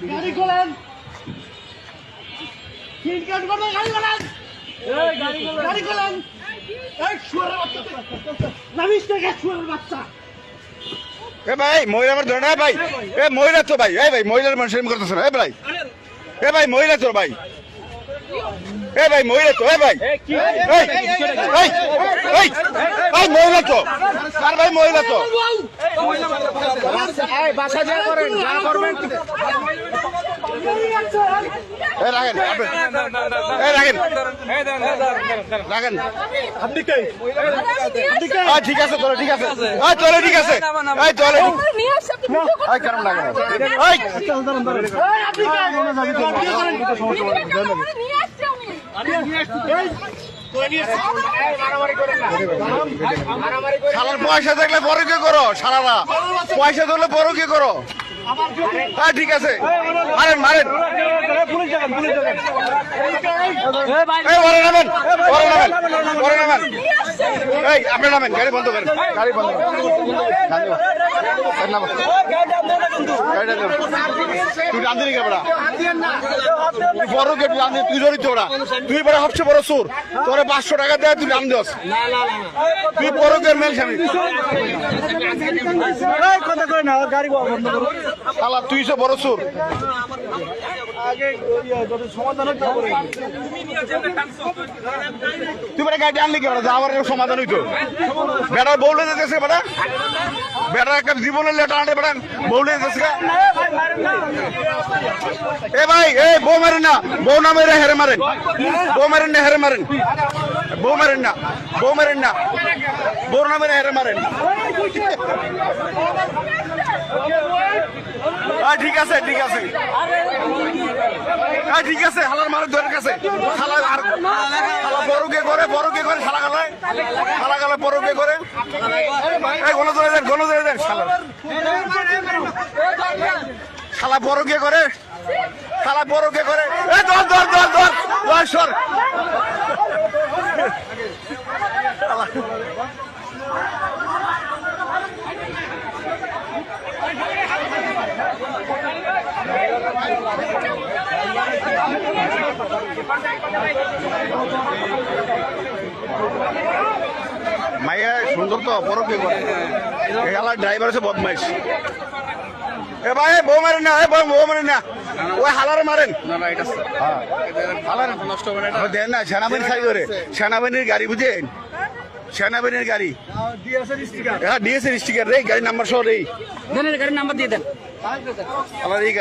গাড়ি খোলেন, সিট কাট করে গাড়ি খোলেন, গাড়ি খোলেন। এই শুয়ারের বাচ্চা, নামিস থেকে শুয়ারের বাচ্চা। এ ভাই মহিলা আমার ধরে না ভাই, এ মহিলা তো ভাই, এই ভাই মহিলার মানুষ করতেছে না, এ ভাই, এ ভাই মহিলা তো ভাই, এ ভাই মহিলা তো, এ ভাই মহিলা তো, আর ভাই মহিলা তো বাসা যা করেন, যা করবেন রাখেন, রাখেন রাখেন। আপনি কে? ঠিক আছে চলো, ঠিক আছে চলো, ঠিক আছে চলে কেমন লাগে শালার পয়সা দেখলে বড় কে করো, সারারা পয়সা ধরলে বড় কে করো। হ্যাঁ ঠিক আছে, মারেন মারেন, নামেন নামেন, এই আপনি নামেন, গাড়ি বন্ধ করেন, গাড়ি বন্ধ করেন, তুই টান দিলি কেবড়া, বড় কে তুই জড়িত ওরা, তুই বড় সবচেয়ে বড় চোর, তোরে 500 টাকা দেয় তুই টান দিস, তুই বড় কে মেল স্বামী কথা কয় না, গাড়ি বন্ধ করো। শালা তুই সব বড় চোর। আগে সমাধান হইতে হবে। তুই বেটা গাড়ি আনলি কেন, যাওয়ার সমাধান হইতো। বেটার বউলে যেতেছে, বেটা বেটার একটা জীবনের লেটার আনে, বেটা বউলে যেতেছে। এ ভাই, এই বউ মারেন না, বউ না মেরে হেরে মারেন, বউ মারেন না, হেরে মারেন, বউ মারেন না, বউ মারেন না, বউ না মেরে হেরে মারেন। ঠিক আছে ঠিক আছে ঠিক আছে, হালার মারের দরের কাছে শালা, আর শালা বড়কে করে, বড়কে করে, শালা গালায় শালা গালায় বড়কে করে, এই গণ ধরে দেন, গণ ধরে দেন, শালা শালা বড়কে করে, শালা বড়কে করে, এই ধর ধর ধর ধর ধর সর। মাইয়া সুন্দর তো, বড় কে করে, এলাকার ড্রাইভার আছে বদমাইশ। এ ভাই বউ মারেন না, বউ মারেন না, ওই হালারে মারেন, দেন না, সেনাবাহিনী সাই ধরে, সেনাবাহিনীর গাড়ি বুঝেন, সেনাবাহিনীর গাড়ি, হ্যাঁ ডিএসএর স্টিকার রে, গাড়ির নাম্বার সহ রে, গাড়ির নাম্বার দিয়ে দেন। আমার এই